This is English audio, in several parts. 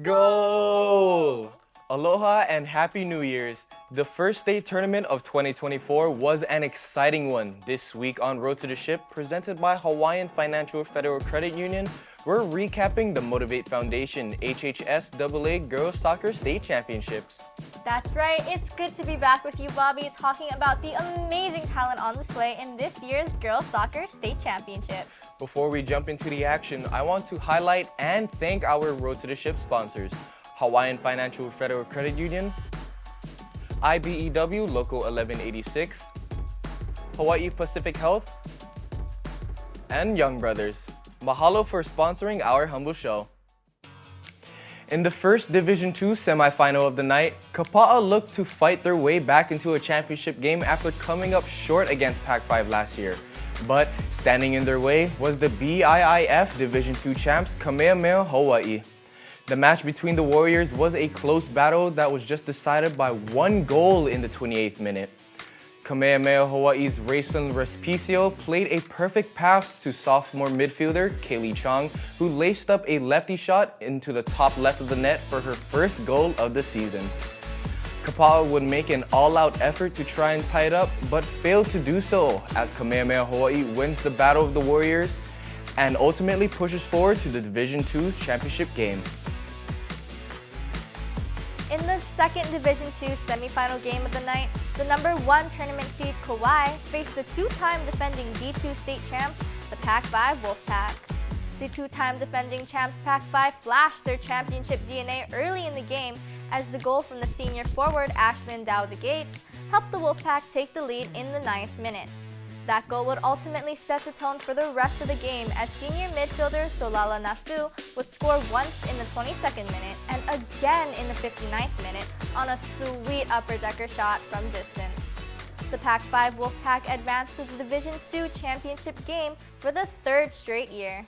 Go! Aloha and Happy New Year's! The first state tournament of 2024 was an exciting one. This week on Road to the Ship, presented by Hawaiian Financial Federal Credit Union, we're recapping the Motivate Foundation HHSAA Girls Soccer State Championships. That's right, it's good to be back with you, Bobby, talking about the amazing talent on display in this year's Girls Soccer State Championships. Before we jump into the action, I want to highlight and thank our Road to the Ship sponsors: Hawaiian Financial Federal Credit Union, IBEW Local 1186, Hawaii Pacific Health, and Young Brothers. Mahalo for sponsoring our humble show. In the first Division II semifinal of the night, Kapaʻa looked to fight their way back into a championship game after coming up short against Pac-5 last year. But standing in their way was the BIIF Division II champs Kamehameha-Hawaii. The match between the Warriors was a close battle that was just decided by one goal in the 28th minute. Kamehameha-Hawaii's Rayson Respicio played a perfect pass to sophomore midfielder Kaylee Chong, who laced up a lefty shot into the top left of the net for her first goal of the season. Kapaʻa would make an all-out effort to try and tie it up, but failed to do so as Kamehameha-Hawaii wins the Battle of the Warriors and ultimately pushes forward to the Division II championship game. In the second Division II semifinal game of the night, the number 1 tournament seed Kauai faced the 2-time defending D2 state champs, the Pac-5 Wolfpack. The 2-time defending champs Pac-5 flashed their championship DNA early in the game as the goal from the senior forward Ashlyn Dowd-Gates helped the Wolfpack take the lead in the 9th minute. That goal would ultimately set the tone for the rest of the game as senior midfielder Solala Nasu would score once in the 22nd minute and again in the 59th minute on a sweet upper-decker shot from distance. The Pac-5 Wolfpack advanced to the Division II championship game for the 3rd straight year.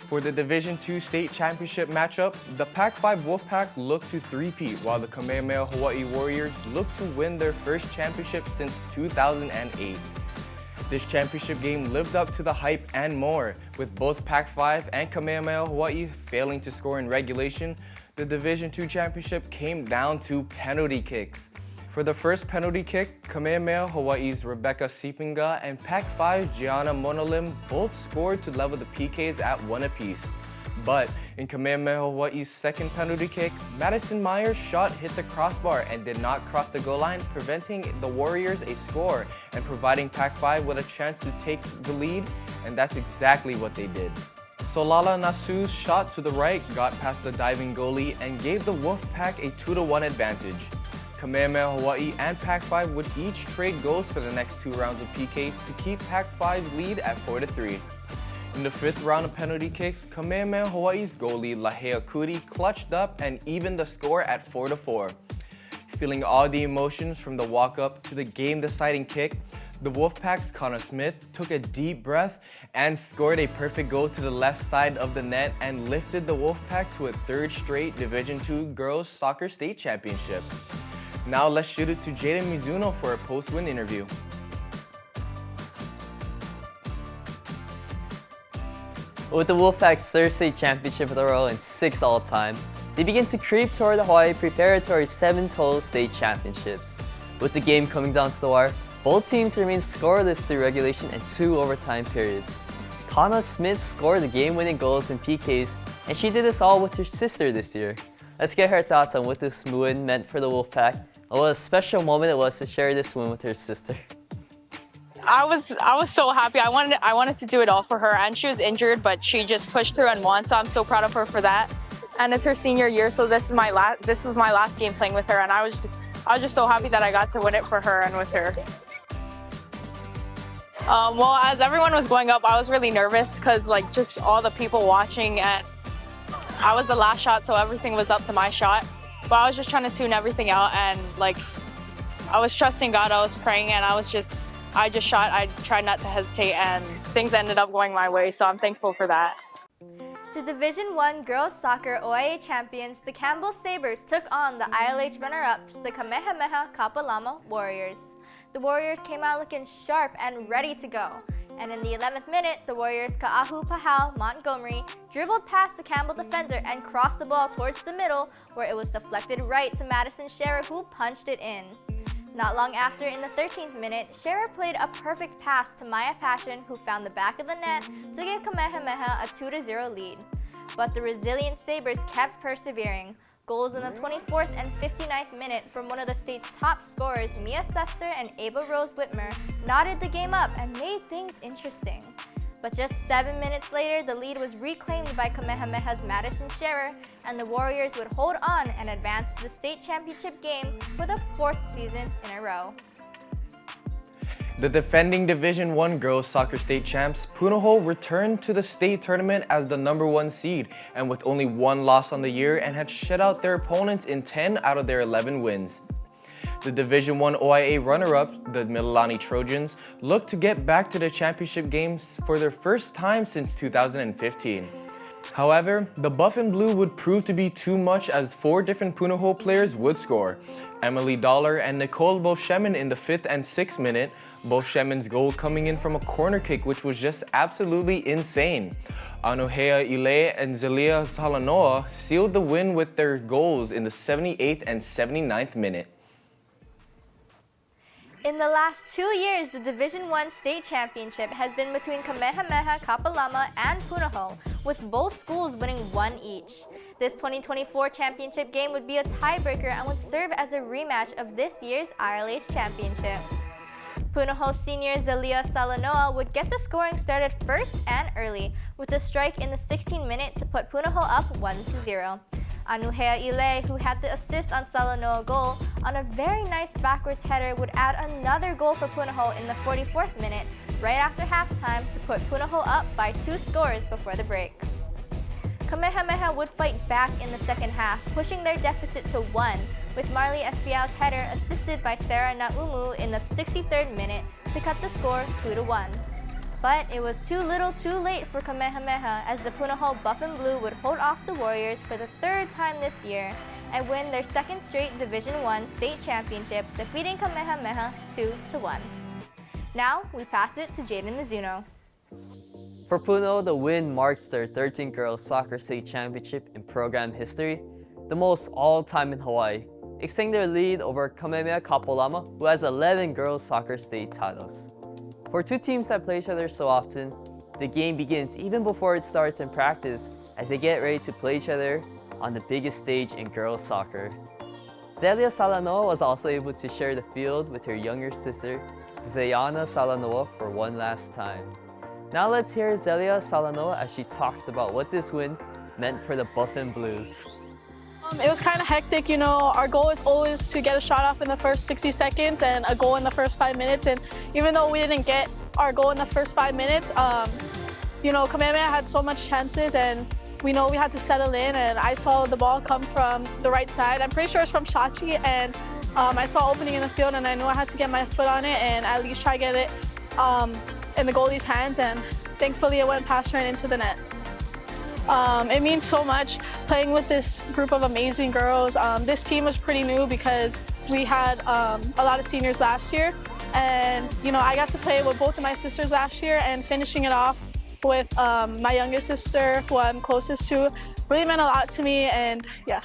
For the Division II state championship matchup, the Pac-5 Wolfpack looked to three-peat while the Kamehameha-Hawaii Warriors looked to win their first championship since 2008. This championship game lived up to the hype and more, with both Pac-5 and Kamehameha-Hawaii failing to score in regulation. The Division II championship came down to penalty kicks. For the first penalty kick, Kamehameha-Hawaii's Rebecca Sipinga and Pac-5 Gianna Monolim both scored to level the PKs at 1 apiece. But in Kamehameha-Hawaii's second penalty kick, Madison Meyer's shot hit the crossbar and did not cross the goal line, preventing the Warriors a score and providing Pac-5 with a chance to take the lead, and that's exactly what they did. Solala Nasu's shot to the right got past the diving goalie and gave the Wolfpack a 2-1 advantage. Kamehameha-Hawaii and Pac-5 would each trade goals for the next 2 rounds of PKs to keep Pac-5's lead at 4-3. In the 5th round of penalty kicks, Kamehameha-Hawaii's goalie Lahea Kuri clutched up and evened the score at 4-4. Feeling all the emotions from the walk-up to the game-deciding kick, the Wolfpack's Kana Smith took a deep breath and scored a perfect goal to the left side of the net and lifted the Wolfpack to a 3rd straight Division II Girls Soccer State Championship. Now let's shoot it to Jayden Mizuno for a post-win interview. With the Wolfpack's 3rd state championship in a row and 6 all-time, they begin to creep toward the Hawaii preparatory 7 total state championships. With the game coming down to the wire, both teams remain scoreless through regulation and 2 overtime periods. Kana Smith scored the game-winning goals in PKs, and she did this all with her sister this year. Let's get her thoughts on what this win meant for the Wolfpack and what a special moment it was to share this win with her sister. I was so happy. I wanted to do it all for her, and she was injured, but she just pushed through and won. So I'm so proud of her for that. And it's her senior year, so this is my last game playing with her, and I was just so happy that I got to win it for her and with her. Well, as everyone was going up, I was really nervous because just all the people watching, and I was the last shot, so everything was up to my shot. But I was just trying to tune everything out, and I was trusting God, I was praying, and I just shot. I tried not to hesitate, and things ended up going my way, so I'm thankful for that. The Division I Girls Soccer OIA champions, the Campbell Sabres, took on the ILH runner-ups, the Kamehameha-Kapalama Warriors. The Warriors came out looking sharp and ready to go. And in the 11th minute, the Warriors' Ka'ahu Montgomery dribbled past the Campbell defender and crossed the ball towards the middle, where it was deflected right to Madison Scherer, who punched it in. Not long after, in the 13th minute, Scherer played a perfect pass to Maya Passion, who found the back of the net to give Kamehameha a 2-0 lead. But the resilient Sabres kept persevering. Goals in the 24th and 59th minute from one of the state's top scorers, Mia Sester and Ava Rose Whitmer, knotted the game up and made things interesting. But just 7 minutes later, the lead was reclaimed by Kamehameha's Madison Scherer, and the Warriors would hold on and advance to the state championship game for the 4th season in a row. The defending Division I girls soccer state champs, Punahou, returned to the state tournament as the #1 seed and with only 1 loss on the year, and had shut out their opponents in 10 out of their 11 wins. The Division I OIA runner-ups, the Mililani Trojans, look to get back to the championship games for their first time since 2015. However, the Buff and Blue would prove to be too much as 4 different Punahou players would score. Emily Dollar and Nicole Boshemin in the 5th and 6th minute, Boshemin's goal coming in from a corner kick, which was just absolutely insane. Anuhea Iray and Xehlia Salanoa sealed the win with their goals in the 78th and 79th minute. In the last 2 years, the Division I state championship has been between Kamehameha-Kapalama and Punahou, with both schools winning 1 each. This 2024 championship game would be a tiebreaker and would serve as a rematch of this year's IRLH championship. Punahou senior Xehlia Salanoa would get the scoring started first and early, with a strike in the 16th minute to put Punahou up 1-0. Anuhea Iray, who had the assist on Salanoa goal, on a very nice backwards header would add another goal for Punahou in the 44th minute, right after halftime, to put Punahou up by 2 scores before the break. Kamehameha would fight back in the second half, pushing their deficit to 1, with Marley Espiau's header assisted by Sarah Naumu in the 63rd minute to cut the score 2-1. But it was too little too late for Kamehameha, as the Punahou Buff and Blue would hold off the Warriors for the 3rd time this year and win their 2nd straight Division I state championship, defeating Kamehameha 2-1. Now we pass it to Jayden Mizuno. For Punahou, the win marks their 13th girls soccer state championship in program history, the most all-time in Hawaii, extending their lead over Kamehameha-Kapalama, who has 11 girls soccer state titles. For 2 teams that play each other so often, the game begins even before it starts in practice, as they get ready to play each other on the biggest stage in girls soccer. Xehlia Salanoa was also able to share the field with her younger sister, Xehlia Salanoa, for one last time. Now let's hear Xehlia Salanoa as she talks about what this win meant for the Buff and Blues. It was kind of hectic, you know. Our goal is always to get a shot off in the first 60 seconds and a goal in the first 5 minutes. And even though we didn't get our goal in the first 5 minutes, you know, Kamehameha had so much chances, and we know we had to settle in. And I saw the ball come from the right side. I'm pretty sure it's from Shachi, and I saw opening in the field, and I knew I had to get my foot on it and at least try to get it in the goalie's hands. And thankfully, it went past right into the net. It means so much playing with this group of amazing girls. This team was pretty new because we had a lot of seniors last year, and you know, I got to play with both of my sisters last year, and finishing it off with my youngest sister, who I'm closest to, really meant a lot to me. And yeah.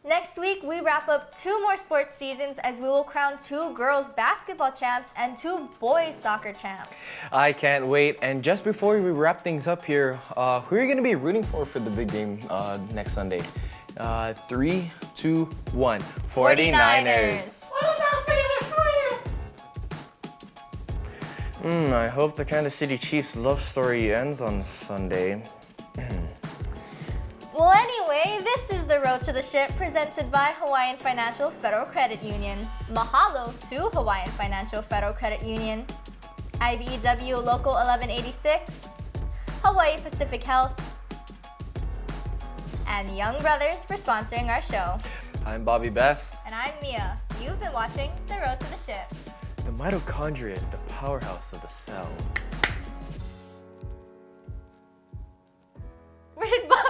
Next week, we wrap up 2 more sports seasons as we will crown 2 girls basketball champs and 2 boys soccer champs. I can't wait. And just before we wrap things up here, who are you going to be rooting for the big game next Sunday? 3, 2, 1. 49ers. What about Taylor Swift? I hope the Kansas City Chiefs love story ends on Sunday. Well, anyway, this is the Road to the Ship presented by Hawaiian Financial Federal Credit Union. Mahalo to Hawaiian Financial Federal Credit Union, IBEW Local 1186, Hawaii Pacific Health, and Young Brothers for sponsoring our show. I'm Bobby Best. And I'm Mia. You've been watching The Road to the Ship. The mitochondria is the powerhouse of the cell. Where did Bobby